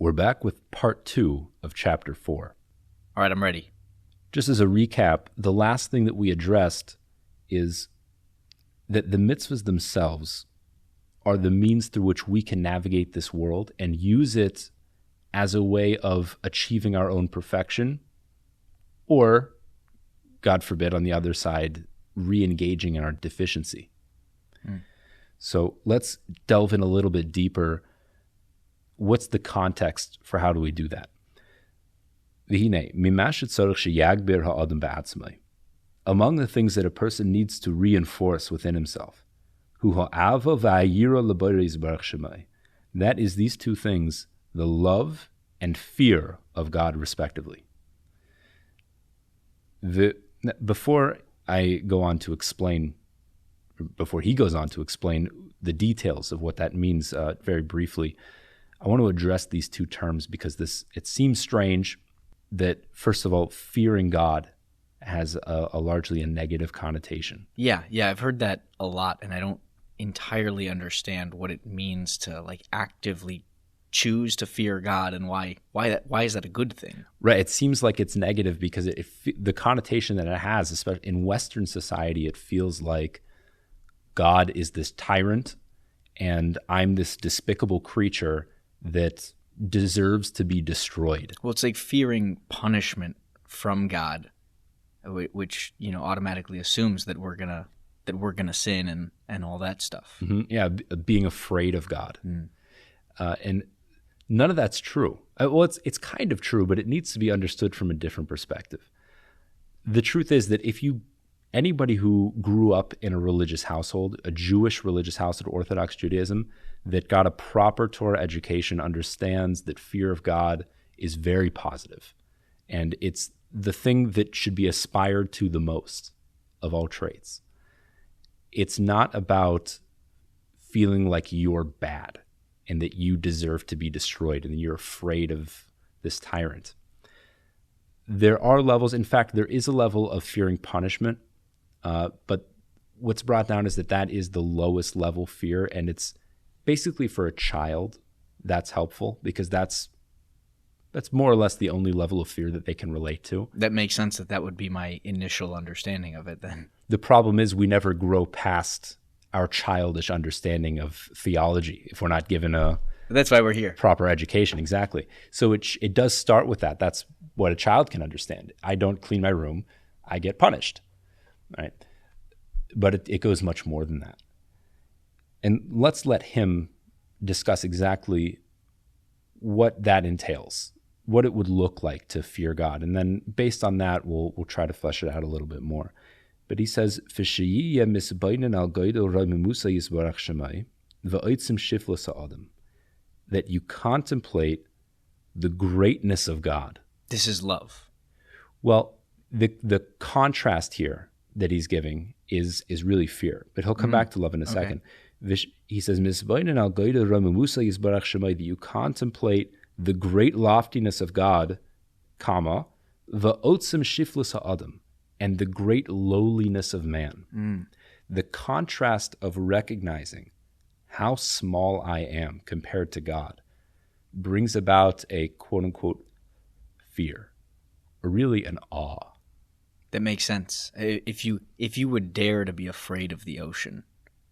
We're back with part 2 of chapter 4. All right, I'm ready. Just as a recap, the last thing that we addressed is that the mitzvahs themselves are the means through which we can navigate this world and use it as a way of achieving our own perfection, or, God forbid, on the other side, re-engaging in our deficiency. So let's delve in a little bit deeper. What's the context for how do we do that? Among the things that a person needs to reinforce within himself, that is these two things, the love and fear of God respectively. Before he goes on to explain the details of what that means very briefly, I want to address these two terms because it seems strange that, first of all, fearing God has a largely a negative connotation. Yeah, I've heard that a lot, and I don't entirely understand what it means to actively choose to fear God and why is that a good thing? Right, it seems like it's negative because the connotation that it has, especially in Western society, it feels like God is this tyrant and I'm this despicable creature that deserves to be destroyed. Well, it's like fearing punishment from God, which automatically assumes that we're gonna sin and all that stuff. Mm-hmm. Yeah, being afraid of God, and none of that's true. Well, it's kind of true, but it needs to be understood from a different perspective. The truth is that anybody who grew up in a religious household, a Jewish religious household, Orthodox Judaism, that got a proper Torah education understands that fear of God is very positive. And it's the thing that should be aspired to the most of all traits. It's not about feeling like you're bad and that you deserve to be destroyed and you're afraid of this tyrant. There are levels, in fact, there is a level of fearing punishment, but what's brought down is that is the lowest level fear, and it's basically for a child that's helpful because that's more or less the only level of fear that they can relate to. That makes sense that would be my initial understanding of it then. The problem is we never grow past our childish understanding of theology if we're not given that's why we're here. Proper education, exactly. So it does start with that. That's what a child can understand. I don't clean my room, I get punished, right? But it goes much more than that. And let's let him discuss exactly what that entails, what it would look like to fear God. And then based on that, we'll try to flesh it out a little bit more. But he says, that you contemplate the greatness of God. This is love. Well, the contrast here that he's giving is really fear. But he'll come back to love in a second. He says, that you contemplate the great loftiness of God, comma, and the great lowliness of man. The contrast of recognizing how small I am compared to God brings about a quote-unquote fear, or really an awe. That makes sense. If you would dare to be afraid of the ocean,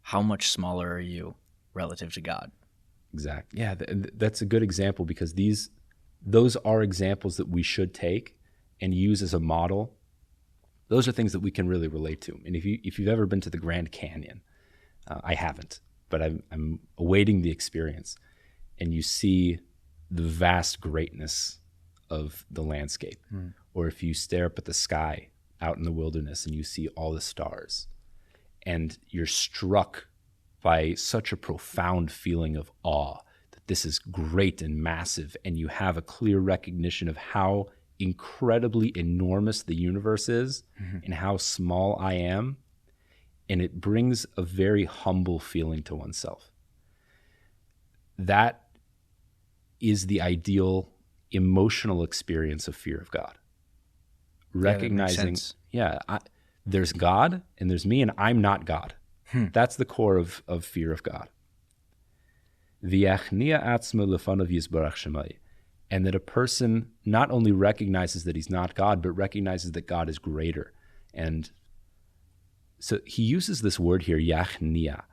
how much smaller are you relative to God? Exactly. Yeah, that's a good example because those are examples that we should take and use as a model. Those are things that we can really relate to. And if you've ever been to the Grand Canyon, I haven't, but I'm awaiting the experience, and you see the vast greatness of the landscape. Or if you stare up at the sky out in the wilderness and you see all the stars, and you're struck by such a profound feeling of awe that this is great and massive, and you have a clear recognition of how incredibly enormous the universe is and how small I am, and it brings a very humble feeling to oneself. That is the ideal emotional experience of fear of God. Recognizing, there's God and there's me, and I'm not God. That's the core of fear of God. and that a person not only recognizes that he's not God, but recognizes that God is greater. And so he uses this word here, yachnia.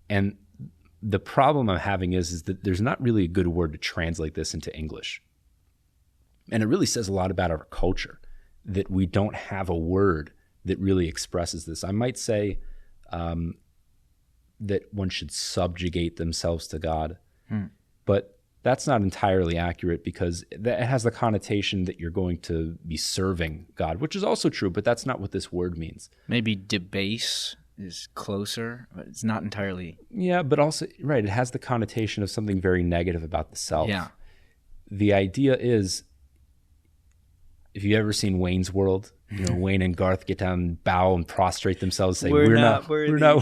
And the problem I'm having is that there's not really a good word to translate this into English. And it really says a lot about our culture, that we don't have a word that really expresses this. I might say that one should subjugate themselves to God, but that's not entirely accurate, because it has the connotation that you're going to be serving God, which is also true, but that's not what this word means. Maybe debase is closer, but it's not entirely. Yeah, but also, right, it has the connotation of something very negative about the self. Yeah. The idea is, if you've ever seen Wayne's World, Wayne and Garth get down and bow and prostrate themselves, say, we're not worthy.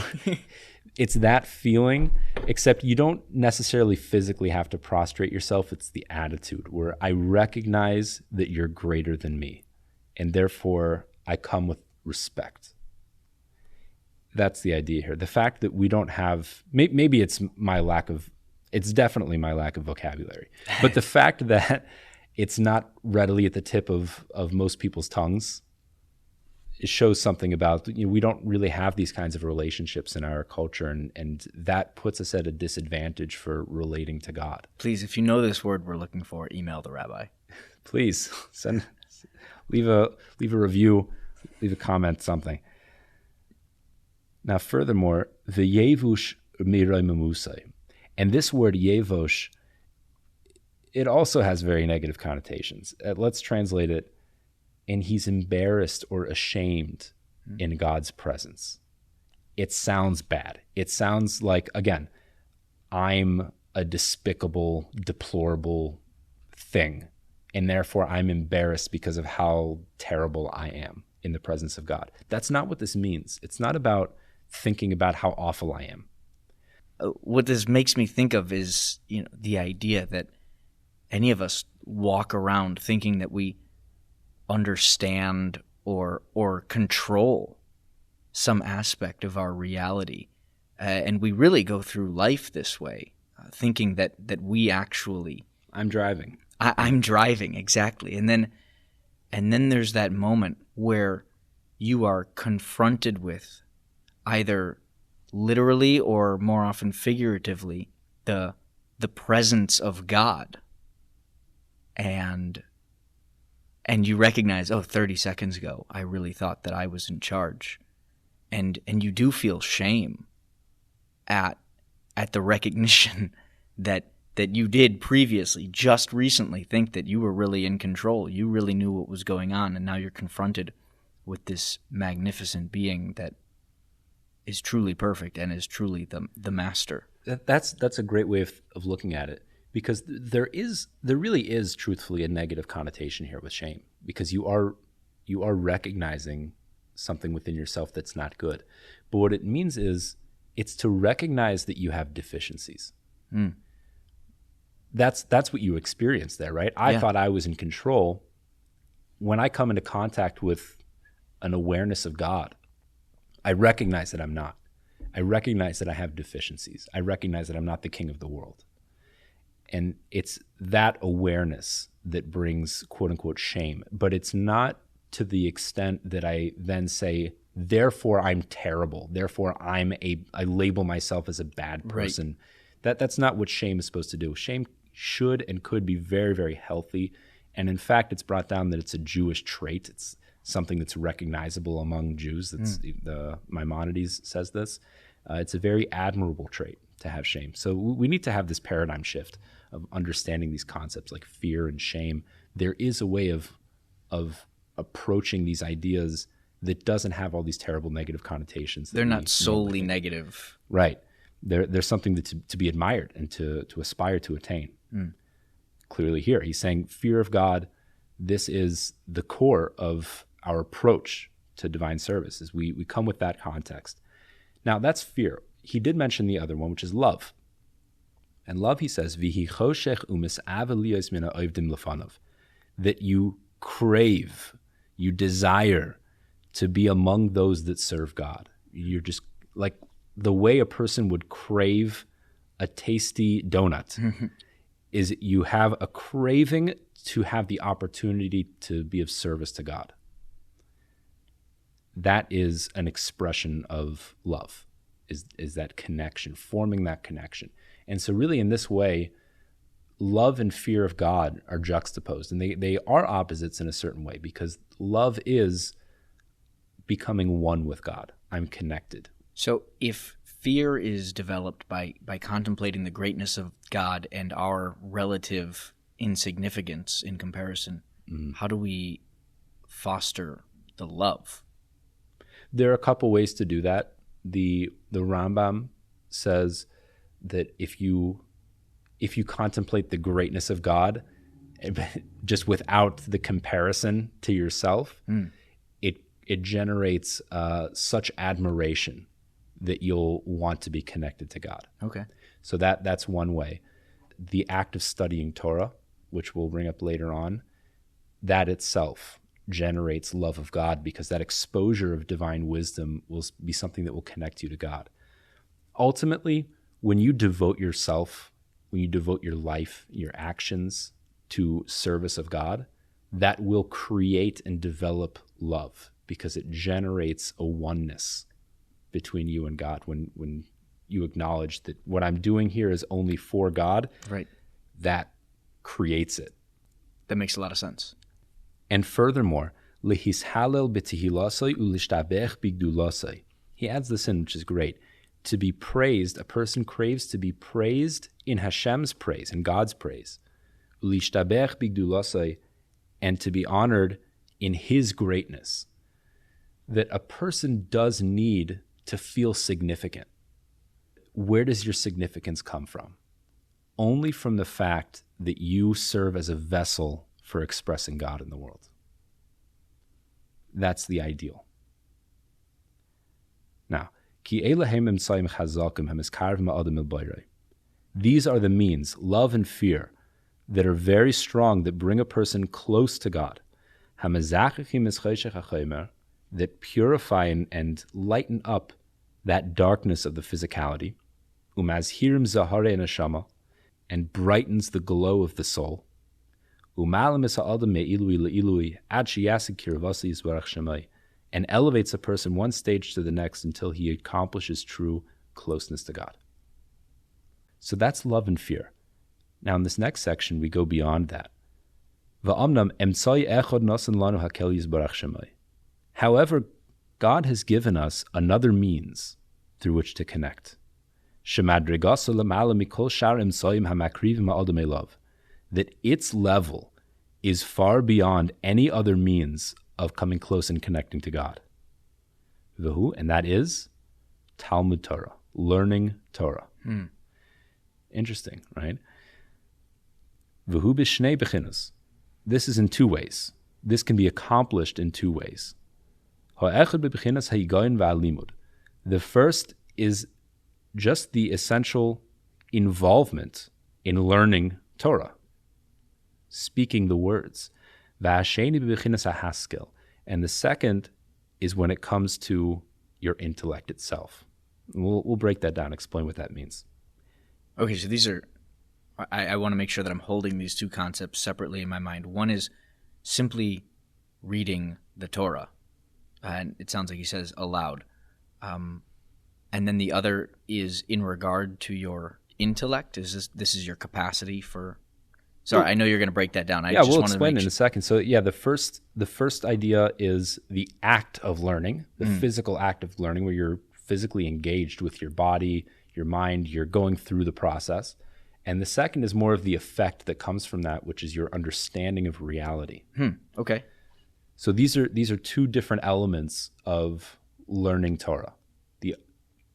It's that feeling, except you don't necessarily physically have to prostrate yourself. It's the attitude where I recognize that you're greater than me, and therefore I come with respect. That's the idea here. The fact that we don't have, maybe it's definitely my lack of vocabulary, but the fact that it's not readily at the tip of most people's tongues, it shows something about, we don't really have these kinds of relationships in our culture, and that puts us at a disadvantage for relating to God. Please, if you know this word we're looking for, email the rabbi. Please leave a review, leave a comment, something. Now, furthermore, the yevush mirai mamusai, and this word yevush, it also has very negative connotations. Let's translate it. And he's embarrassed or ashamed in God's presence. It sounds bad. It sounds like, again, I'm a despicable, deplorable thing, and therefore I'm embarrassed because of how terrible I am in the presence of God. That's not what this means. It's not about thinking about how awful I am. What this makes me think of is, the idea that any of us walk around thinking that we understand or control some aspect of our reality, and we really go through life this way, thinking that we actually. I'm driving. I'm driving, exactly, and then there's that moment where you are confronted with, either literally or more often figuratively, the presence of God, and you recognize, 30 seconds ago, I really thought that I was in charge. And you do feel shame at the recognition that you did previously, just recently, think that you were really in control. You really knew what was going on, and now you're confronted with this magnificent being that is truly perfect and is truly the master. That's a great way of looking at it. Because there really is truthfully a negative connotation here with shame, because you are recognizing something within yourself that's not good. But what it means is it's to recognize that you have deficiencies. That's what you experienced there, right? I thought I was in control. When I come into contact with an awareness of God, I recognize that I'm not. I recognize that I have deficiencies. I recognize that I'm not the king of the world. And it's that awareness that brings quote unquote shame, but it's not to the extent that I then say, therefore I'm terrible. Therefore I label myself as a bad person. Right. That's not what shame is supposed to do. Shame should and could be very, very healthy. And in fact, it's brought down that it's a Jewish trait. It's something that's recognizable among Jews. That's the Maimonides says this. It's a very admirable trait to have shame. So we need to have this paradigm shift of understanding these concepts like fear and shame. There is a way of approaching these ideas that doesn't have all these terrible negative connotations. They're not solely negative. Right. There's something to be admired and to aspire to attain. Clearly here, he's saying fear of God, this is the core of our approach to divine service, is we come with that context. Now, that's fear. He did mention the other one, which is love. And love, he says, that you crave, you desire to be among those that serve God. You're just like the way a person would crave a tasty donut. is you have a craving to have the opportunity to be of service to God. That is an expression of love, is that connection, forming that connection. And so really in this way, love and fear of God are juxtaposed, and they are opposites in a certain way, because love is becoming one with God. I'm connected. So if fear is developed by contemplating the greatness of God and our relative insignificance in comparison, how do we foster the love? There are a couple ways to do that. The Rambam says that if you contemplate the greatness of God, just without the comparison to yourself, it generates such admiration that you'll want to be connected to God. Okay. So that's one way. The act of studying Torah, which we'll bring up later on, that itself generates love of God, because that exposure of divine wisdom will be something that will connect you to God. Ultimately, when you devote yourself, when you devote your life, your actions to service of God, that will create and develop love, because it generates a oneness between you and God. When you acknowledge that what I'm doing here is only for God, right, that creates it. That makes a lot of sense. And furthermore, lehishalel b'tehilasai ulishtabech bigdulasai. He adds this in, which is great. To be praised, a person craves to be praised in Hashem's praise, in God's praise. Ulishtabech bigdulasai, and to be honored in His greatness. That a person does need to feel significant. Where does your significance come from? Only from the fact that you serve as a vessel for expressing God in the world. That's the ideal. Now, these are the means, love and fear, that are very strong, that bring a person close to God. That purify and lighten up that darkness of the physicality, and brightens the glow of the soul, and elevates a person one stage to the next until he accomplishes true closeness to God. So that's love and fear. Now in this next section, we go beyond that. However, God has given us another means through which to connect. That its level is far beyond any other means of coming close and connecting to God. And that is Talmud Torah, learning Torah. Interesting, right? This is in two ways. This can be accomplished in two ways. The first is just the essential involvement in learning Torah, speaking the words. And the second is when it comes to your intellect itself. We'll break that down, explain what that means. Okay, so these are, I want to make sure that I'm holding these two concepts separately in my mind. One is simply reading the Torah. And it sounds like he says aloud. And then the other is in regard to your intellect. This is your capacity for... Sorry, I know you're going to break that down. We'll explain in a second. So the first idea is the act of learning, the physical act of learning, where you're physically engaged with your body, your mind, you're going through the process. And the second is more of the effect that comes from that, which is your understanding of reality. Okay. So these are two different elements of learning Torah.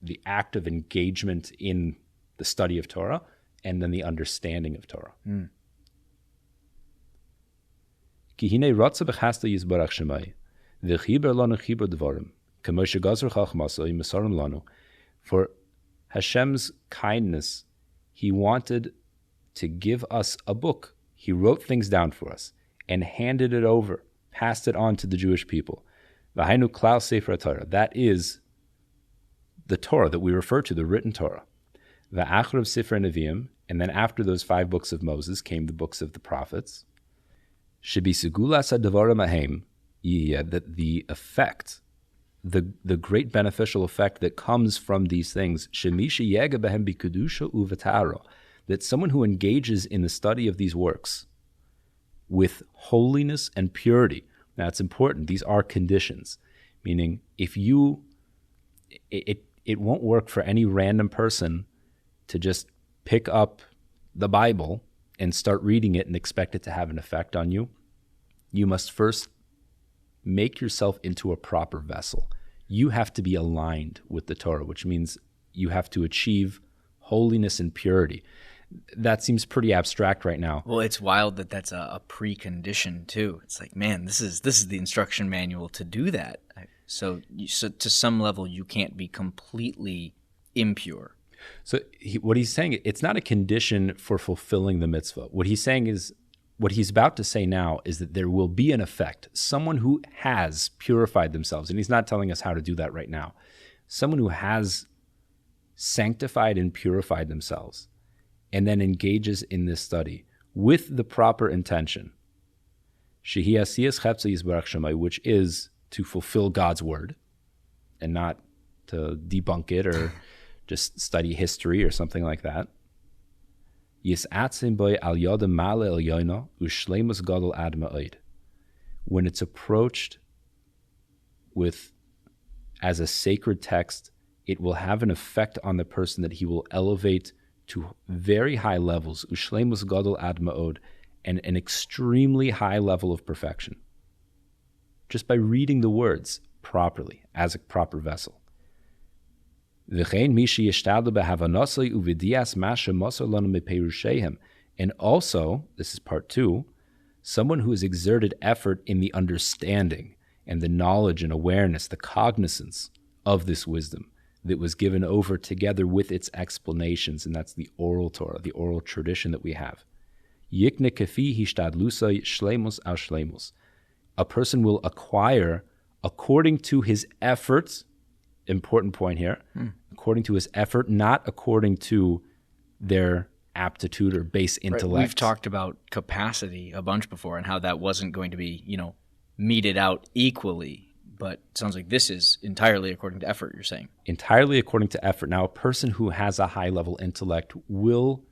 The act of engagement in the study of Torah, and then the understanding of Torah. For Hashem's kindness, He wanted to give us a book. He wrote things down for us and handed it over, passed it on to the Jewish people. That is the Torah that we refer to, the written Torah. Va'achrav Sifrei Nevi'im, and then after those 5 books of Moses came the books of the prophets. Shebisugulas ha'devarim hahem, that the effect, the great beneficial effect that comes from these things, shemishi yega behem b'kedusha u'v'tara, that someone who engages in the study of these works with holiness and purity. Now it's important, these are conditions, meaning if you, it won't work for any random person to just pick up the Bible and start reading it and expect it to have an effect on you. You must first make yourself into a proper vessel. You have to be aligned with the Torah, which means you have to achieve holiness and purity. That seems pretty abstract right now. Well, it's wild that that's a precondition too. It's like, man, this is the instruction manual to do that. So to some level, you can't be completely impure. So what he's saying, it's not a condition for fulfilling the mitzvah. What he's saying is, what he's about to say now is that there will be an effect. Someone who has purified themselves, and he's not telling us how to do that right now. Someone who has sanctified and purified themselves and then engages in this study with the proper intention, which is to fulfill God's word and not to debunk it or just study history or something like that. When it's approached with as a sacred text, it will have an effect on the person that he will elevate to very high levels, ushleimus gadol ad ma'od, and an extremely high level of perfection, just by reading the words properly as a proper vessel. And also, this is part 2, someone who has exerted effort in the understanding and the knowledge and awareness, the cognizance of this wisdom that was given over together with its explanations, and that's the oral Torah, the oral tradition that we have. A person will acquire according to his efforts. Important point here. According to his effort, not according to their aptitude or base intellect. Right. We've talked about capacity a bunch before and how that wasn't going to be, meted out equally. But it sounds like this is entirely according to effort, you're saying. Entirely according to effort. Now, a person who has a high-level intellect will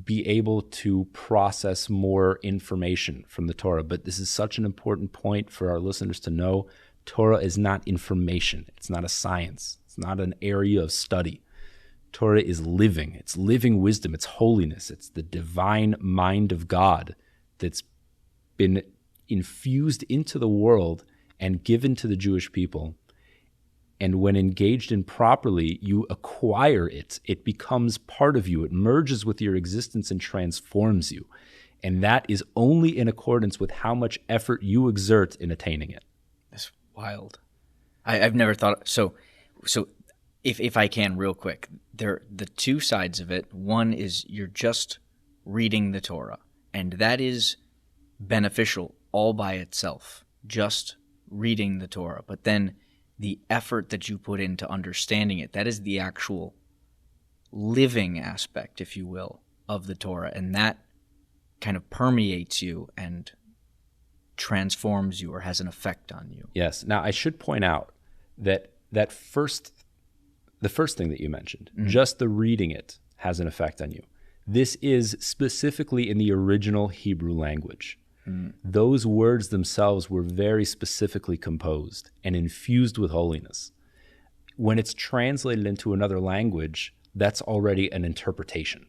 be able to process more information from the Torah. But this is such an important point for our listeners to know. Torah is not information. It's not a science. It's not an area of study. Torah is living. It's living wisdom. It's holiness. It's the divine mind of God that's been infused into the world and given to the Jewish people. And when engaged in properly, you acquire it. It becomes part of you. It merges with your existence and transforms you. And that is only in accordance with how much effort you exert in attaining it. That's wild. I've never thought so. If I can, real quick, the two sides of it. One is you're just reading the Torah, and that is beneficial all by itself. Just reading the Torah, but then the effort that you put into understanding it, that is the actual living aspect, if you will, of the Torah, and that kind of permeates you and transforms you or has an effect on you. Yes. Now, I should point out that the first thing that you mentioned, just the reading it has an effect on you. This is specifically in the original Hebrew language. Those words themselves were very specifically composed and infused with holiness. When it's translated into another language, that's already an interpretation.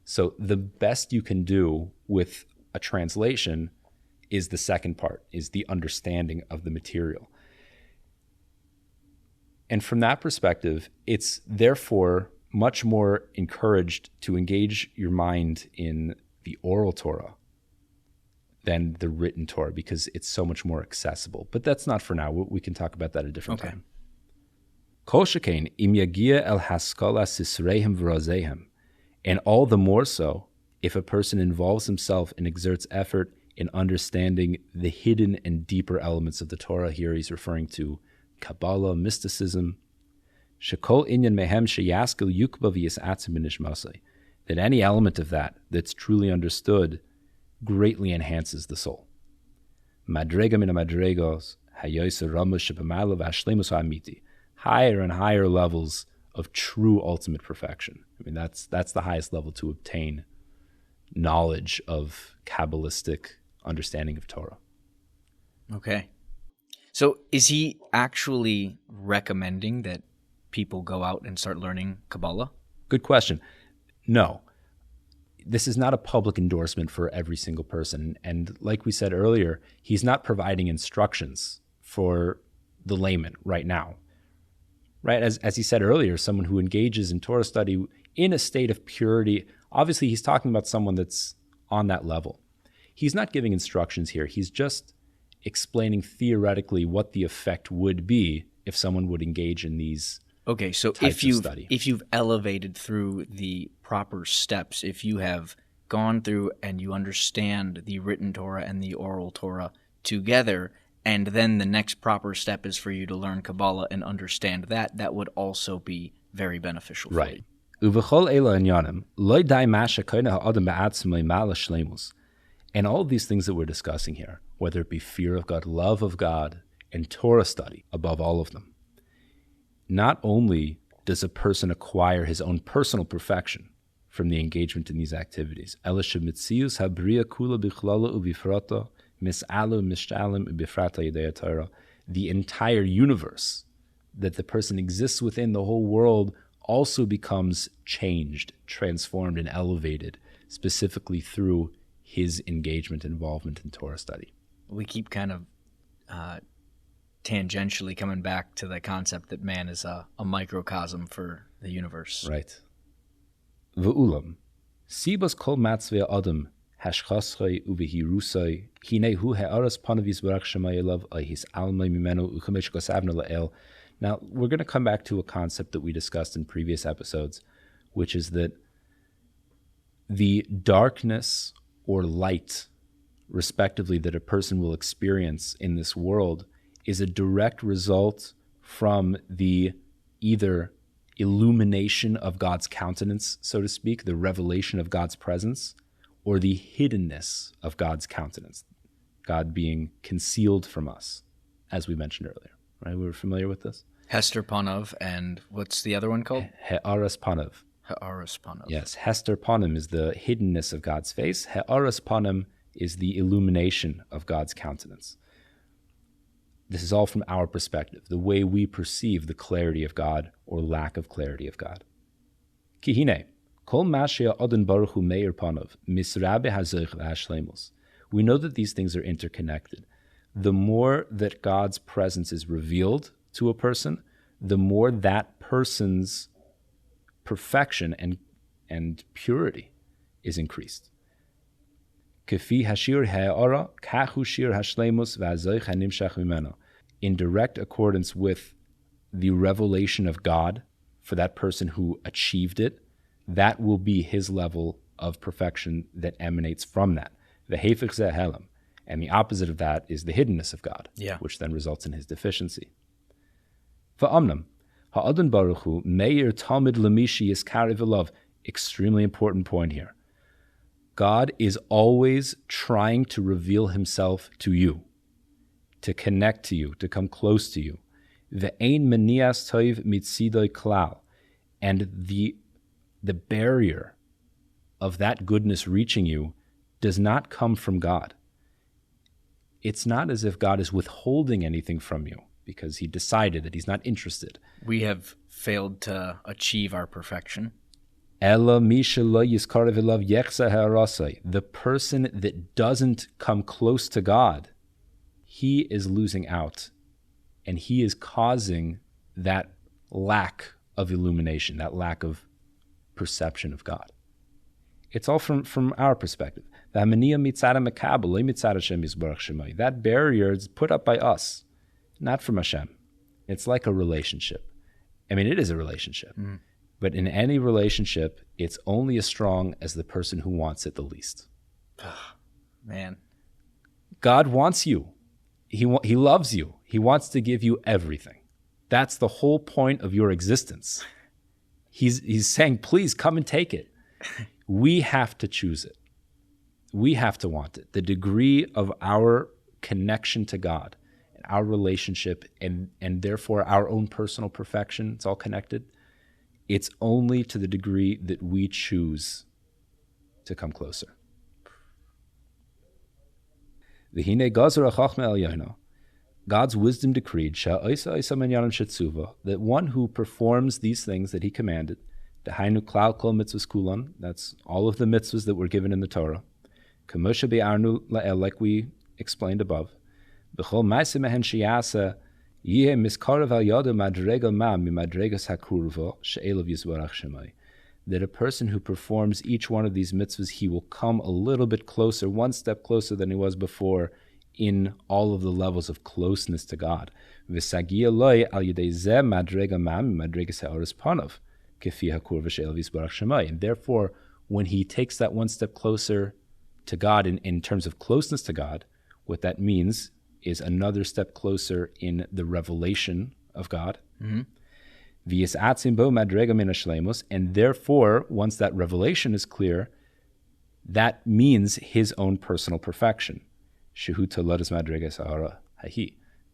So the best you can do with a translation is the second part, is the understanding of the material. And from that perspective, it's therefore much more encouraged to engage your mind in the oral Torah than the written Torah, because it's so much more accessible. But that's not for now. We can talk about that at a different time. Kol shekain im yagia el haskala sisreihem v'razehem, and all the more so if a person involves himself and exerts effort in understanding the hidden and deeper elements of the Torah. Here he's referring to Kabbalah, mysticism. Shekol inyan mehem sheyaskil yukba v'yisatzim b'nishmasei. That any element of that that's truly understood greatly enhances the soul. Madrega min madregos hayosa ramush shebamalav hashlemus ha'amiti. Higher and higher levels of true ultimate perfection. I mean, that's the highest level to obtain knowledge of Kabbalistic understanding of Torah. Okay. So is he actually recommending that people go out and start learning Kabbalah? Good question. No. This is not a public endorsement for every single person. And like we said earlier, he's not providing instructions for the layman right now. Right? As he said earlier, someone who engages in Torah study in a state of purity, obviously he's talking about someone that's on that level. He's not giving instructions here. He's just explaining theoretically what the effect would be if someone would engage in these Okay, so if you've elevated through the proper steps, if you have gone through and you understand the written Torah and the oral Torah together, and then the next proper step is for you to learn Kabbalah and understand that, that would also be very beneficial for you. And all of these things that we're discussing here, whether it be fear of God, love of God, and Torah study above all of them, not only does a person acquire his own personal perfection from the engagement in these activities, the entire universe that the person exists within, the whole world, also becomes changed, transformed, and elevated, specifically through his engagement and involvement in Torah study. We keep kind of tangentially coming back to the concept that man is a microcosm for the universe. Right. V'ulam, sibas kol matzvei adam hashchaschei uvehirusai hine hu ha'aras panavis barach shemayelav ahis almai mimenu uchamesh kosavna la'el. Now, we're going to come back to a concept that we discussed in previous episodes, which is that the darkness or light, respectively, that a person will experience in this world is a direct result from the either illumination of God's countenance, so to speak, the revelation of God's presence, or the hiddenness of God's countenance, God being concealed from us, as we mentioned earlier. Right? We were familiar with this? Hester Panav, and what's the other one called? He'aras Panav. He'aras Panav. Yes, Hester Panim is the hiddenness of God's face. He'aras Panim is the illumination of God's countenance. This is all from our perspective, the way we perceive the clarity of God or lack of clarity of God. Kihine, kol mashia odin baruch hu meir panav, misrabe hazoich v'hashlemus. We know that these things are interconnected. The more that God's presence is revealed to a person, the more that person's perfection and purity is increased. Kefi hashir ha'ara, kachu shir hashlemus v'hazoich hanimshach mimeno. In direct accordance with the revelation of God for that person who achieved it, that will be his level of perfection that emanates from that. V'hefich zeh helam. And the opposite of that is the hiddenness of God, which then results in his deficiency. Va'amnam, ha'adon baruch hu meir talmid lemishi yiskari v'lov. Extremely important point here. God is always trying to reveal himself to you, to connect to you, to come close to you. Ve'ein menias toiv mitzidoi klal. And the barrier of that goodness reaching you does not come from God. It's not as if God is withholding anything from you because he decided that he's not interested. We have failed to achieve our perfection. The person that doesn't come close to God, he is losing out, and he is causing that lack of illumination, that lack of perception of God. It's all from our perspective. That barrier is put up by us, not from Hashem. It's like a relationship. I mean, it is a relationship. But in any relationship, it's only as strong as the person who wants it the least. Man. God wants you. He loves you. He wants to give you everything. That's the whole point of your existence. He's saying, please come and take it. We have to choose it. We have to want it. The degree of our connection to God, and our relationship, and therefore our own personal perfection, it's all connected. It's only to the degree that we choose to come closer. God's wisdom decreed that one who performs these things that he commanded, that's all of the mitzvahs that were given in the Torah, like we explained above, that a person who performs each one of these mitzvahs, he will come a little bit closer, one step closer than he was before, in all of the levels of closeness to God. And therefore, when he takes that one step closer to God in terms of closeness to God, what that means is another step closer in the revelation of God. Mm-hmm. And therefore, once that revelation is clear, that means his own personal perfection.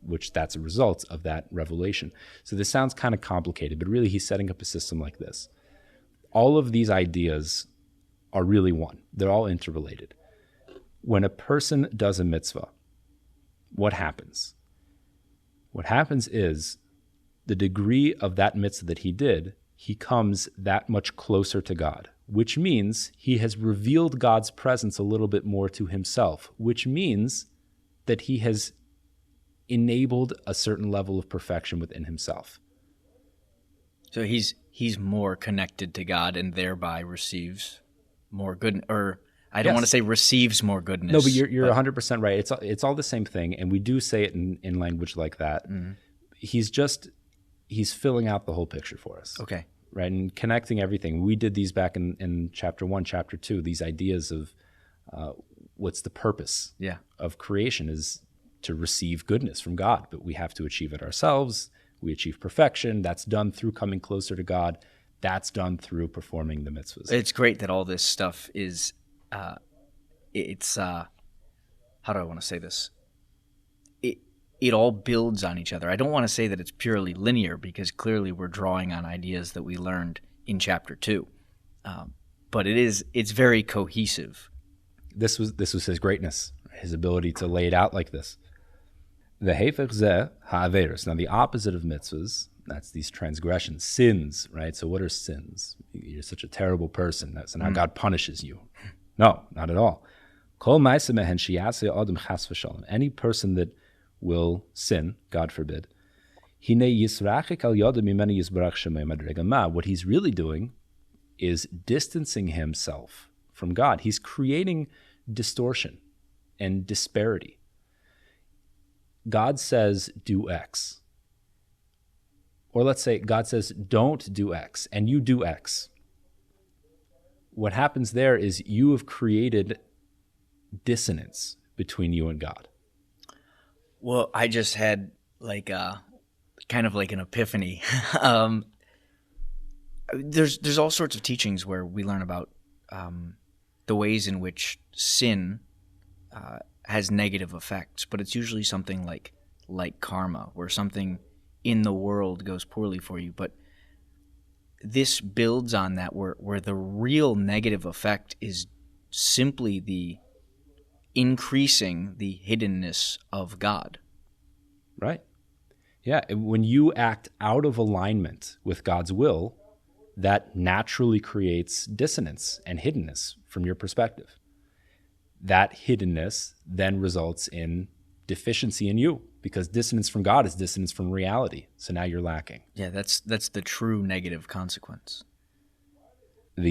Which that's a result of that revelation. So this sounds kind of complicated, but really he's setting up a system like this. All of these ideas are really one. They're all interrelated. When a person does a mitzvah, what happens? What happens is the degree of that mitzvah that he did, he comes that much closer to God, which means he has revealed God's presence a little bit more to himself, which means that he has enabled a certain level of perfection within himself. So he's more connected to God and thereby receives more good, or I don't want to say receives more goodness. No, but you're 100% right. It's all the same thing, and we do say it in language like that. Mm-hmm. He's filling out the whole picture for us. Okay. Right, and connecting everything. We did these back in chapter 1, chapter 2, these ideas of what's the purpose of creation is to receive goodness from God, but we have to achieve it ourselves. We achieve perfection. That's done through coming closer to God. That's done through performing the mitzvahs. It's great that all this stuff is, how do I want to say this? It all builds on each other. I don't want to say that it's purely linear because clearly we're drawing on ideas that we learned in chapter 2. But it's very cohesive. This was his greatness, his ability to lay it out like this. The hefech zeh ha'averos. Now the opposite of mitzvahs, that's these transgressions, sins, right? So what are sins? You're such a terrible person. That's not how God punishes you. No, not at all. Kol ma'aseh mehen sheyaseh adam chas v'shalom. Any person that will sin, God forbid, what he's really doing is distancing himself from God. He's creating distortion and disparity. God says, do X. Or let's say God says, don't do X, and you do X. What happens there is you have created dissonance between you and God. Well, I just had kind of like an epiphany. There's all sorts of teachings where we learn about the ways in which sin has negative effects, but it's usually something like karma, where something in the world goes poorly for you. But this builds on that, where the real negative effect is simply the increasing the hiddenness of God. Right. Yeah. When you act out of alignment with God's will, that naturally creates dissonance and hiddenness from your perspective. That hiddenness then results in deficiency in you, because dissonance from God is dissonance from reality. So now you're lacking. Yeah, that's the true negative consequence. And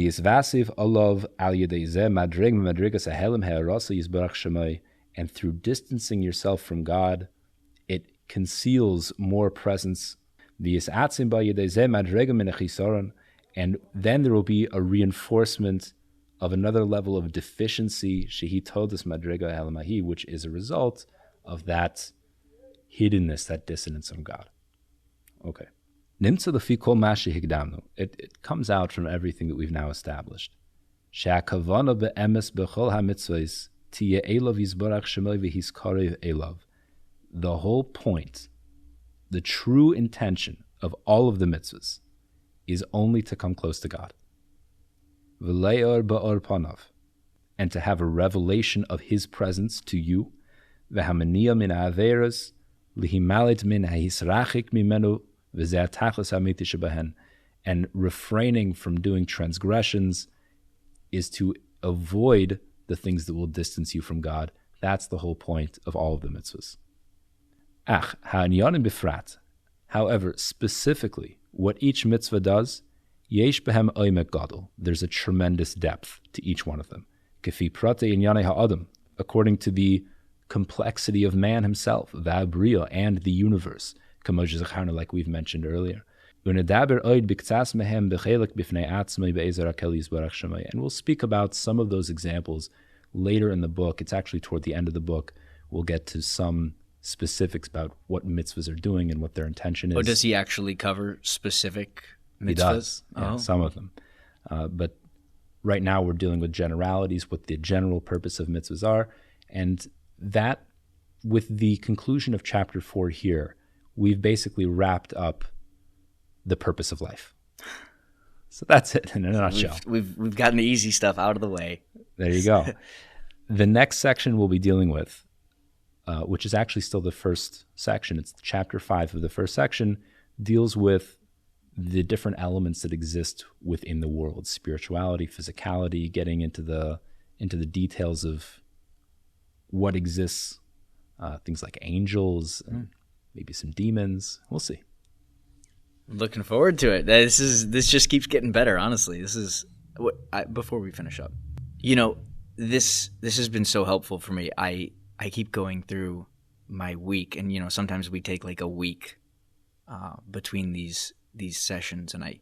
through distancing yourself from God, it conceals more presence. And then there will be a reinforcement of another level of deficiency, which is a result of that hiddenness, that dissonance from God. Okay. Nimtza lefi kol ma shehigdamnu. It comes out from everything that we've now established. She'akavana be'emes b'chol hamitzvos tiye elov yizbarach shemoi v'hiskarev elov. The whole point, the true intention of all of the mitzvahs is only to come close to God. V'le'or ba'or panav. And to have a revelation of His presence to you. V'hamaniya min ha'averos lihimalit min ha'hisrachik mimenu. And refraining from doing transgressions is to avoid the things that will distance you from God. That's the whole point of all of the mitzvahs. However, specifically, what each mitzvah does, yesh behem oimek gadol. There's a tremendous depth to each one of them. Kefi prate inyanei ha'adam, according to the complexity of man himself, v'abriya, and the universe. Like we've mentioned earlier. And we'll speak about some of those examples later in the book. It's actually toward the end of the book. We'll get to some specifics about what mitzvahs are doing and what their intention is. Oh, does he actually cover specific mitzvahs? He does, yeah, some of them. But right now we're dealing with generalities, what the general purpose of mitzvahs are. And that, with the conclusion of chapter 4 here, we've basically wrapped up the purpose of life. So that's it in a nutshell. We've gotten the easy stuff out of the way. There you go. The next section we'll be dealing with, which is actually still the first section, it's chapter 5 of the first section, deals with the different elements that exist within the world: spirituality, physicality, getting into the details of what exists, things like angels, and maybe some demons. We'll see. Looking forward to it. This just keeps getting better. Honestly, this is before we finish up. This has been so helpful for me. I keep going through my week, and sometimes we take like a week between these sessions, and I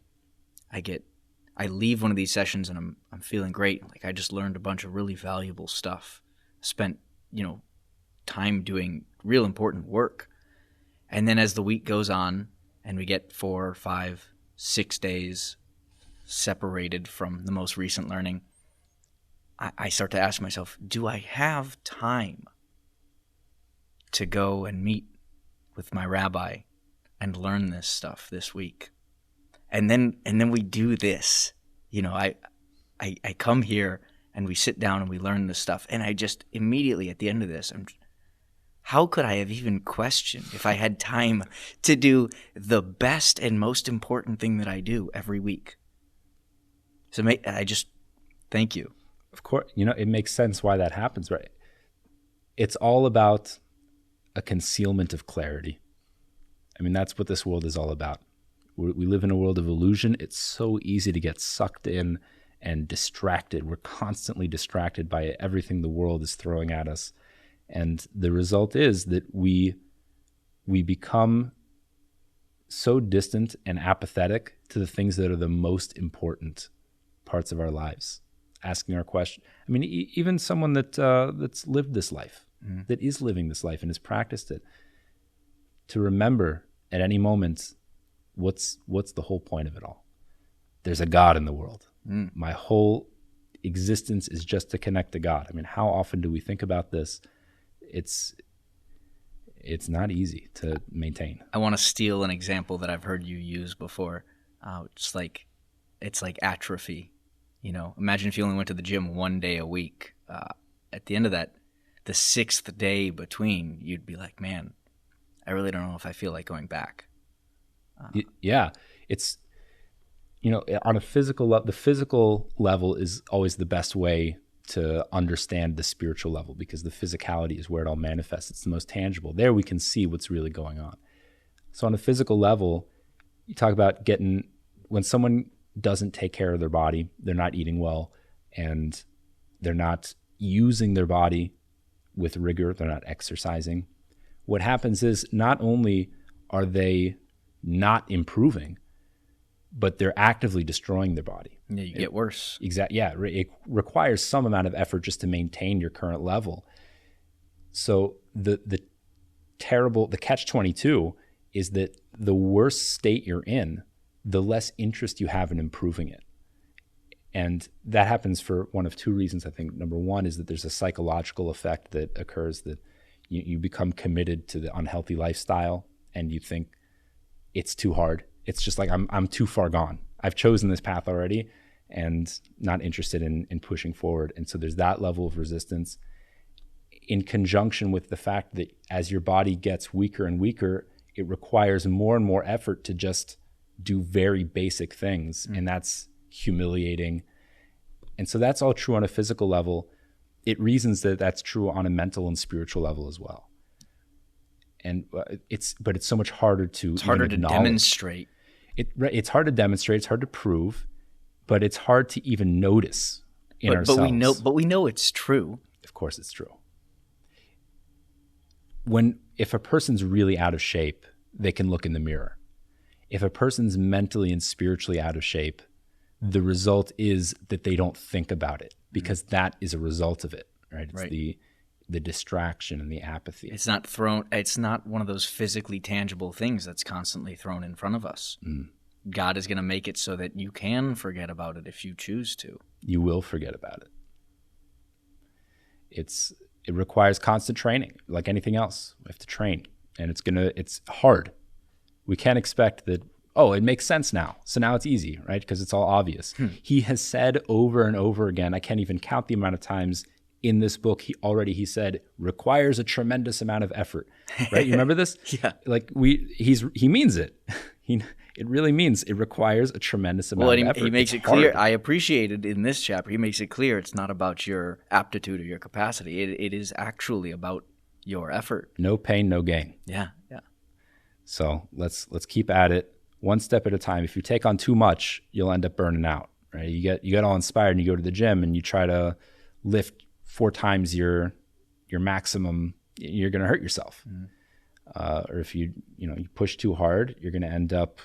leave one of these sessions and I'm feeling great. Like I just learned a bunch of really valuable stuff. Spent time doing real important work. And then as the week goes on and we get 4, 5, 6 days separated from the most recent learning, I start to ask myself, do I have time to go and meet with my rabbi and learn this stuff this week? And then we do this. I come here and we sit down and we learn this stuff. And I just immediately at the end of this, how could I have even questioned if I had time to do the best and most important thing that I do every week? So I just thank you. Of course, it makes sense why that happens, right? It's all about a concealment of clarity. I mean, that's what this world is all about. We live in a world of illusion. It's so easy to get sucked in and distracted. We're constantly distracted by everything the world is throwing at us. And the result is that we become so distant and apathetic to the things that are the most important parts of our lives. Asking our question. I mean, even someone that's lived this life, that is living this life and has practiced it, to remember at any moment, what's the whole point of it all? There's a God in the world. My whole existence is just to connect to God. I mean, how often do we think about this? It's not easy to maintain. I want to steal an example that I've heard you use before. It's like atrophy. Imagine if you only went to the gym 1 day a week. At the end of that, the 6th day between, you'd be like, man, I really don't know if I feel like going back. Yeah, it's on a physical level. The physical level is always the best way to understand the spiritual level, because the physicality is where it all manifests. It's the most tangible. There we can see what's really going on. So on a physical level, you talk about when someone doesn't take care of their body, they're not eating well, and they're not using their body with rigor, they're not exercising. What happens is not only are they not improving, but they're actively destroying their body. Yeah, you get worse. Exactly. Yeah, it requires some amount of effort just to maintain your current level. So the catch-22 is that the worse state you're in, the less interest you have in improving it. And that happens for one of two reasons, I think. Number one is that there's a psychological effect that occurs, that you become committed to the unhealthy lifestyle and you think it's too hard. It's just like, I'm too far gone. I've chosen this path already and not interested in pushing forward. And so there's that level of resistance in conjunction with the fact that as your body gets weaker and weaker, it requires more and more effort to just do very basic things. And that's humiliating. And so that's all true on a physical level. It reasons that that's true on a mental and spiritual level as well. And it's so much harder to demonstrate. It's hard to demonstrate. It's hard to prove, but it's hard to even notice in ourselves. But we know it's true. Of course, it's true. If a person's really out of shape, they can look in the mirror. If a person's mentally and spiritually out of shape, the result is that they don't think about it, because that is a result of it, right? It's the distraction and the apathy. It's not one of those physically tangible things that's constantly thrown in front of us. God is going to make it so that you can forget about it if you choose to. You will forget about it. It requires constant training, like anything else. We have to train, and it's hard. We can't expect that, it makes sense now, so now it's easy, right? Because it's all obvious. He has said over and over again, I can't even count the amount of times in this book, he said, requires a tremendous amount of effort, right? You remember this? Yeah. Like he means it. It really means it requires a tremendous amount of effort. He makes it clear. I appreciated in this chapter, he makes it clear it's not about your aptitude or your capacity. It is actually about your effort. No pain, no gain. Yeah. So let's keep at it, one step at a time. If you take on too much, you'll end up burning out, right? You get all inspired and you go to the gym and you try to lift 4 times your maximum, you're going to hurt yourself. Or if you push too hard, you're going to end up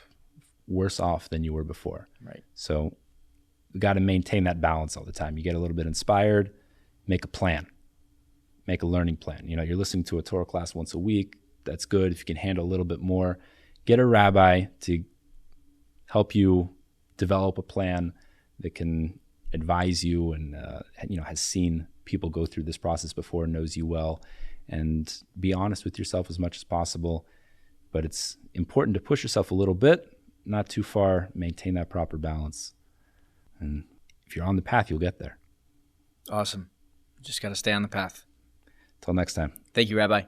worse off than you were before. Right. So we got to maintain that balance all the time. You get a little bit inspired, make a plan, make a learning plan. You're listening to a Torah class once a week. That's good. If you can handle a little bit more, get a rabbi to help you develop a plan that can advise you and has seen people go through this process before, knows you well, and be honest with yourself as much as possible. But it's important to push yourself a little bit, not too far, maintain that proper balance. And if you're on the path, you'll get there. Awesome. Just got to stay on the path. Till next time. Thank you, Rabbi.